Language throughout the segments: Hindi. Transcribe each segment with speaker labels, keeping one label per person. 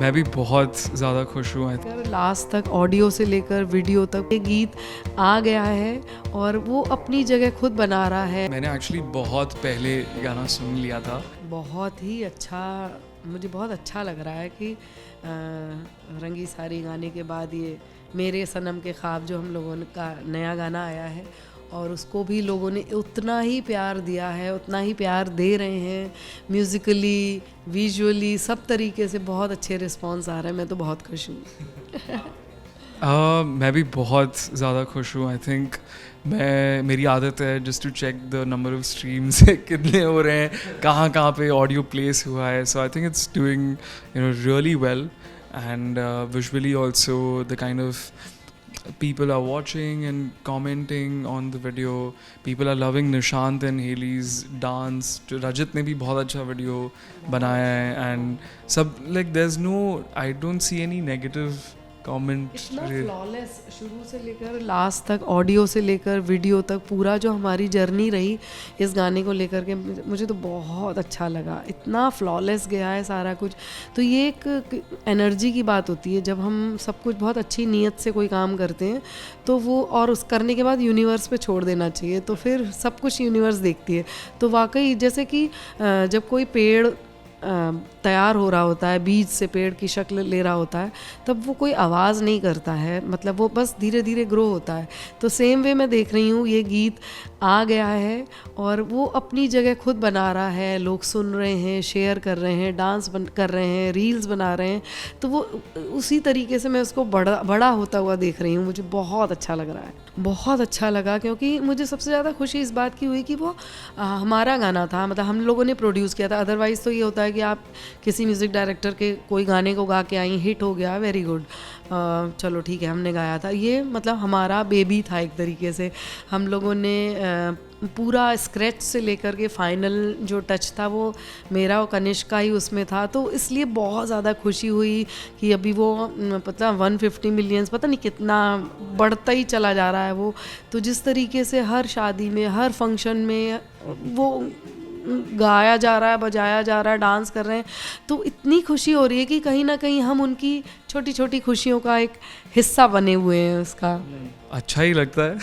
Speaker 1: मैं भी बहुत ज़्यादा खुश हूँ।
Speaker 2: लास्ट तक ऑडियो से लेकर वीडियो तक ये गीत आ गया है और वो अपनी जगह खुद बना रहा है।
Speaker 1: मैंने एक्चुअली बहुत पहले गाना सुन लिया था।
Speaker 2: बहुत ही अच्छा, मुझे बहुत अच्छा लग रहा है कि रंगी सारी गाने के बाद ये मेरे सनम के ख्वाब जो हम लोगों का नया गाना आया है और उसको भी लोगों ने उतना ही प्यार दिया है, उतना ही प्यार दे रहे हैं। म्यूज़िकली, विजुअली, सब तरीके से बहुत अच्छे रिस्पॉन्स आ रहे हैं। मैं तो बहुत खुश हूँ।
Speaker 1: मैं भी बहुत ज़्यादा खुश हूँ। आई थिंक मेरी आदत है just to check the number of streams कितने हो रहे हैं, कहाँ पे ऑडियो प्लेस हुआ है. So I think it's doing really well and visually also the kind of people are watching and commenting on the video. People are loving Nishant and Haley's dance. Rajat ने भी बहुत अच्छा वीडियो बनाया है and सब like there's no, I don't see any negative comment.
Speaker 2: इतना फ्लॉलेस शुरू से लेकर लास्ट तक, ऑडियो से लेकर वीडियो तक, पूरा जो हमारी जर्नी रही इस गाने को लेकर के मुझे तो बहुत अच्छा लगा। इतना फ्लॉलेस गया है सारा कुछ। तो ये एक एनर्जी की बात होती है जब हम सब कुछ बहुत अच्छी नीयत से कोई काम करते हैं तो वो, और उस करने के बाद यूनिवर्स पे छोड़ देना चाहिए तो फिर सब कुछ यूनिवर्स देखती है। तो वाकई जैसे कि जब कोई पेड़ तैयार हो रहा होता है, बीज से पेड़ की शक्ल ले रहा होता है, तब वो कोई आवाज़ नहीं करता है, मतलब वो बस धीरे धीरे ग्रो होता है। तो सेम वे मैं देख रही हूँ ये गीत आ गया है और वो अपनी जगह खुद बना रहा है। लोग सुन रहे हैं, शेयर कर रहे हैं, डांस कर रहे हैं, रील्स बना रहे हैं। तो वो उसी तरीके से मैं उसको बड़ा होता हुआ देख रही हूँ। मुझे बहुत अच्छा लग रहा है, बहुत अच्छा लगा, क्योंकि मुझे सबसे ज़्यादा खुशी इस बात की हुई कि वो हमारा गाना था, मतलब हम लोगों ने प्रोड्यूस किया था। अदरवाइज़ तो ये होता है कि आप किसी म्यूज़िक डायरेक्टर के कोई गाने को गा के आई, हिट हो गया, वेरी गुड, चलो ठीक है हमने गाया था। ये मतलब हमारा बेबी था एक तरीके से। हम लोगों ने पूरा स्क्रैच से लेकर के फाइनल जो टच था वो मेरा और कनिष्क का ही उसमें था। तो इसलिए बहुत ज़्यादा खुशी हुई कि अभी वो पता 150 मिलियंस, पता नहीं कितना बढ़ता ही चला जा रहा है वो। तो जिस तरीके से हर शादी में, हर फंक्शन में वो गाया जा रहा है, बजाया जा रहा है, डांस कर रहे हैं, तो इतनी खुशी हो रही है कि कहीं ना कहीं हम उनकी छोटी छोटी खुशियों का एक हिस्सा बने हुए हैं उसका।
Speaker 1: अच्छा ही लगता है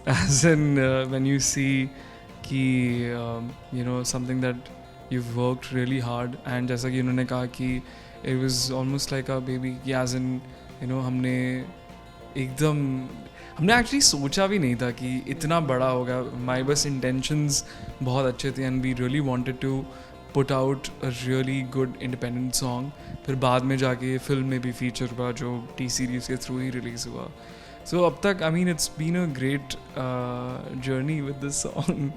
Speaker 1: as in when you see कि something that you've worked really hard, and जैसा कि उन्होंने कहा कि it was almost like a baby, कि as in हमने एक्चुअली सोचा भी नहीं था कि इतना बड़ा होगा। हमारे बस इंटेंशंस बहुत अच्छे थे and we really wanted to put out a really good independent song. फिर बाद में जाके फिल्म में भी फीचर हुआ जो टी सीरीज़ के थ्रू ही रिलीज़ हुआ। सो अब तक I mean it's been a great journey with this song.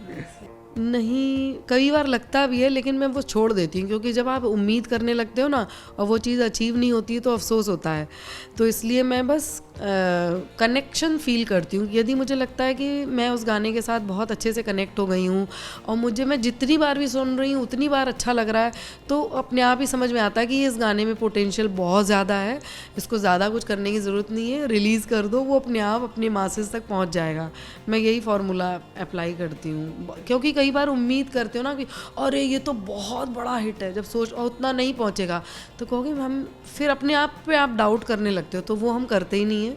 Speaker 2: नहीं, कई बार लगता भी है, लेकिन मैं वो छोड़ देती हूँ, क्योंकि जब आप उम्मीद करने लगते हो ना और वो चीज़ अचीव नहीं होती है तो अफसोस होता है। तो इसलिए मैं बस कनेक्शन फील करती हूँ। यदि मुझे लगता है कि मैं उस गाने के साथ बहुत अच्छे से कनेक्ट हो गई हूँ और मैं जितनी बार भी सुन रही हूँ उतनी बार अच्छा लग रहा है, तो अपने आप ही समझ में आता है कि इस गाने में पोटेंशियल बहुत ज़्यादा है, इसको ज़्यादा कुछ करने की ज़रूरत नहीं है, रिलीज़ कर दो, वो अपने आप अपने मासेस तक पहुँच जाएगा। मैं यही फार्मूला अप्लाई करती हूँ, क्योंकि कई बार उम्मीद करते हो ना कि अरे ये तो बहुत बड़ा हिट है, जब सोच और उतना नहीं पहुँचेगा तो कहोगे हम, फिर अपने आप पे आप डाउट करने लगते हो। तो वो हम करते ही नहीं है,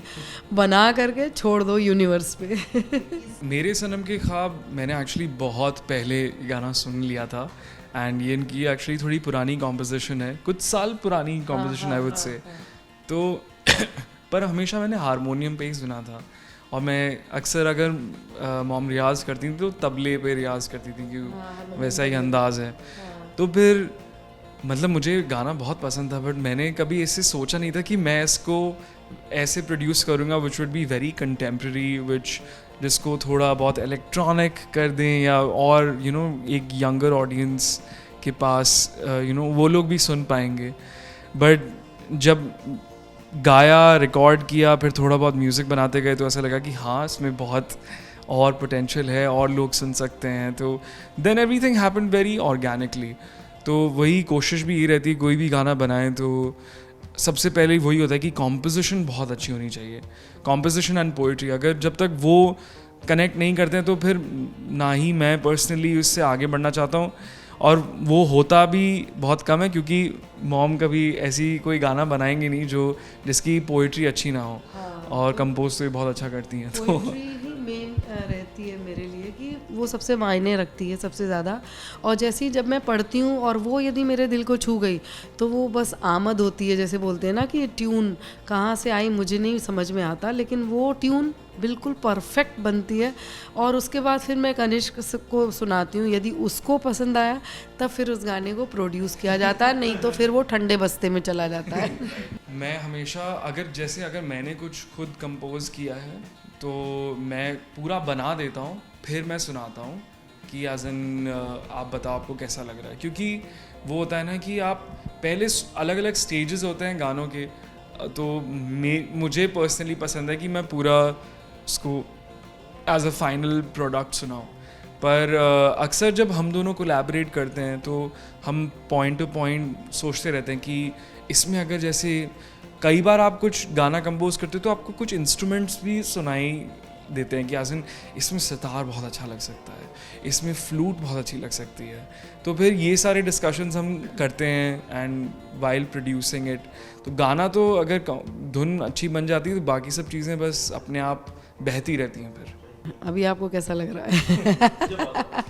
Speaker 2: बना करके छोड़ दो यूनिवर्स पे।
Speaker 1: मेरे सनम के ख्वाब मैंने एक्चुअली बहुत पहले गाना सुन लिया था एंड ये इनकी एक्चुअली थोड़ी पुरानी कॉम्पोजिशन है, कुछ साल पुरानी कॉम्पोजिशन आई वुड से। तो पर हमेशा मैंने हारमोनियम पे ही सुना था और मैं अक्सर अगर मॉम रियाज़ करती थी तो तबले पे रियाज़ करती थी कि वैसा ही अंदाज़ है। तो फिर मतलब मुझे गाना बहुत पसंद था, बट मैंने कभी ऐसे सोचा नहीं था कि मैं इसको ऐसे प्रोड्यूस करूँगा which would be very contemporary, which जिसको थोड़ा बहुत इलेक्ट्रॉनिक कर दें या और एक यंगर ऑडियंस के पास वो लोग भी सुन पाएंगे। बट जब गाया, रिकॉर्ड किया, फिर थोड़ा बहुत म्यूज़िक बनाते गए तो ऐसा लगा कि हाँ इसमें बहुत और पोटेंशियल है और लोग सुन सकते हैं। तो then everything happened very organically. तो वही कोशिश भी ये रहती है कोई भी गाना बनाएं तो सबसे पहले वही होता है कि कॉम्पोजिशन बहुत अच्छी होनी चाहिए। कॉम्पोजिशन एंड पोइट्री अगर जब तक वो कनेक्ट नहीं करते हैं तो फिर ना ही मैं पर्सनली उससे आगे बढ़ना चाहता हूँ और वो होता भी बहुत कम है क्योंकि मॉम कभी ऐसी कोई गाना बनाएंगे नहीं जो जिसकी पोइट्री अच्छी ना हो, और कंपोज तो ये बहुत अच्छा करती हैं तो
Speaker 2: पोइट्री ही मेन रहती है मेरे लिए कि वो सबसे मायने रखती है सबसे ज़्यादा। और जैसे ही जब मैं पढ़ती हूँ और वो यदि मेरे दिल को छू गई तो वो बस आमद होती है, जैसे बोलते हैं ना कि ट्यून कहाँ से आई मुझे नहीं समझ में आता, लेकिन वो ट्यून बिल्कुल परफेक्ट बनती है। और उसके बाद फिर मैं कनिष्क को सुनाती हूँ, यदि उसको पसंद आया तब फिर उस गाने को प्रोड्यूस किया जाता है, नहीं तो फिर वो ठंडे बस्ते में चला जाता है।
Speaker 1: मैं हमेशा अगर मैंने कुछ खुद कंपोज किया है तो मैं पूरा बना देता हूँ, फिर मैं सुनाता हूँ कि एज एन आप बताओ आपको कैसा लग रहा है, क्योंकि वो होता है ना कि आप पहले अलग अलग स्टेजेस होते हैं गानों के, तो मुझे पर्सनली पसंद है कि मैं पूरा उसको एज अ फाइनल प्रोडक्ट सुनाऊँ। पर अक्सर जब हम दोनों कोलैबोरेट करते हैं तो हम पॉइंट टू पॉइंट सोचते रहते हैं कि इसमें अगर जैसे कई बार आप कुछ गाना कंपोज करते हो तो आपको कुछ इंस्ट्रूमेंट्स भी सुनाई देते हैं कि एज इन इसमें सितार बहुत अच्छा लग सकता है, इसमें फ्लूट बहुत अच्छी लग सकती है। तो फिर ये सारे डिस्कशंस हम करते हैं एंड वाइल प्रोड्यूसिंग इट। तो गाना तो अगर धुन अच्छी बन जाती है तो बाकी सब चीज़ें बस अपने आप बहती रहती हैं। फिर
Speaker 2: अभी आपको कैसा लग रहा है?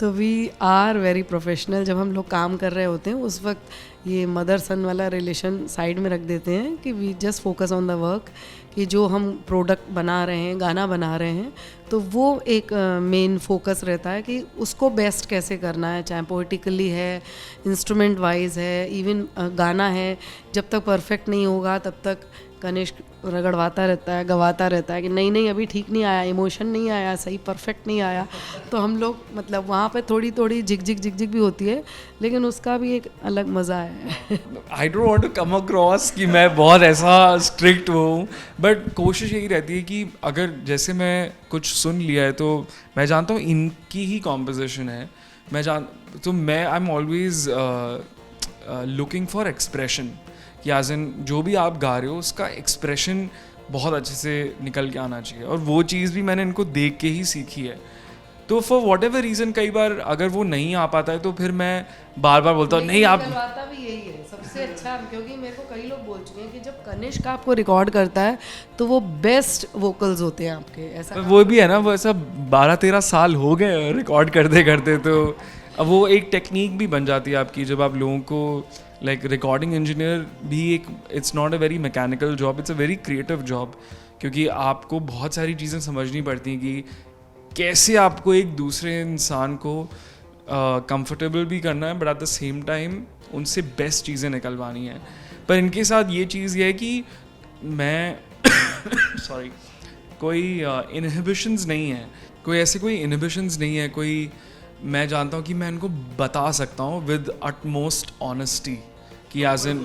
Speaker 2: तो वी आर वेरी प्रोफेशनल। जब हम लोग काम कर रहे होते हैं उस वक्त ये मदर सन वाला रिलेशन साइड में रख देते हैं कि we just focus on the work, कि जो हम प्रोडक्ट बना रहे हैं, गाना बना रहे हैं, तो वो एक मेन फोकस रहता है कि उसको बेस्ट कैसे करना है, चाहे पोइटिकली है, इंस्ट्रूमेंट वाइज है, इवन गाना है। जब तक परफेक्ट नहीं होगा तब तक कनिष्क रगड़वाता रहता है, गवाता रहता है कि नहीं अभी ठीक नहीं आया, इमोशन नहीं आया, सही परफेक्ट नहीं आया। तो हम लोग मतलब वहाँ पे थोड़ी थोड़ी झिक भी होती है, लेकिन उसका भी एक अलग मज़ा है।
Speaker 1: I don't want to come across कि मैं बहुत ऐसा स्ट्रिक्ट हूँ, बट कोशिश यही रहती है कि अगर जैसे मैं कुछ सुन लिया है तो मैं जानता हूँ इनकी ही कॉम्पोजिशन है, मैं I am always looking for expression कि एज इन जो भी आप गा रहे हो उसका एक्सप्रेशन बहुत अच्छे से निकल के आना चाहिए, और वो चीज़ भी मैंने इनको देख के ही सीखी है। तो फॉर वॉट एवर रीज़न कई बार अगर वो नहीं आ पाता है तो फिर मैं बार बोलता हूँ नहीं आप
Speaker 2: भी यही है सबसे अच्छा, क्योंकि मेरे को कई लोग बोल चुके हैं कि जब कनिष्क आपको रिकॉर्ड करता है तो वो बेस्ट वोकल्स होते हैं आपके। ऐसा
Speaker 1: वो भी है ना, वो ऐसा 12-13 साल हो गए रिकॉर्ड करते तो अब वो एक टेक्निक भी बन जाती है आपकी, जब आप लोगों को लाइक रिकॉर्डिंग इंजीनियर भी एक it's not a very mechanical job, it's a very creative job, क्योंकि आपको बहुत सारी चीज़ें समझनी पड़ती हैं कि कैसे आपको एक दूसरे इंसान को कंफर्टेबल भी करना है, but at the same time उनसे बेस्ट चीज़ें निकलवानी है। पर इनके साथ ये चीज़ ये है कि मैं सॉरी कोई इनहिबिशंस नहीं है, कोई इनहिबिशंस नहीं है, कोई मैं जानता हूँ कि मैं इनको बता सकता हूँ विद अटमोस्ट ऑनेस्टी कि एज इन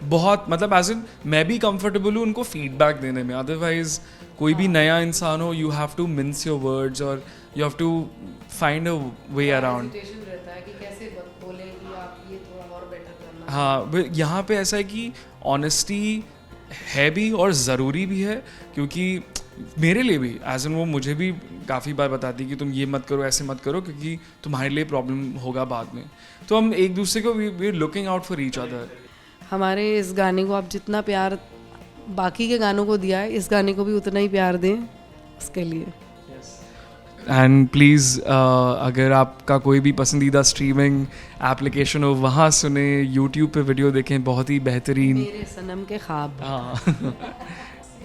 Speaker 1: बहुत मतलब एज इन मैं भी कंफर्टेबल हूँ उनको फीडबैक देने में। अदरवाइज कोई भी नया इंसान हो, you have to mince your words और you have to find a way around. हाँ, यहाँ पे ऐसा है कि ऑनेस्टी है भी और ज़रूरी भी है, क्योंकि मेरे लिए भी एज एन वो मुझे भी काफ़ी बार बताती कि तुम ये मत करो, ऐसे मत करो, क्योंकि तुम्हारे लिए प्रॉब्लम होगा बाद में। तो हम एक दूसरे को we are looking out for each other.
Speaker 2: हमारे इस गाने को आप जितना प्यार बाकी के गानों को दिया है, इस गाने को भी उतना ही प्यार दें उसके लिए।
Speaker 1: एंड प्लीज़ अगर आपका कोई भी पसंदीदा स्ट्रीमिंग एप्लीकेशन हो वहाँ सुने, यूट्यूब पे वीडियो देखें, बहुत ही बेहतरीन।
Speaker 2: मेरे सनम के ख्वाब।
Speaker 1: हाँ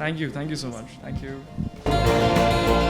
Speaker 1: thank you so much, thank you.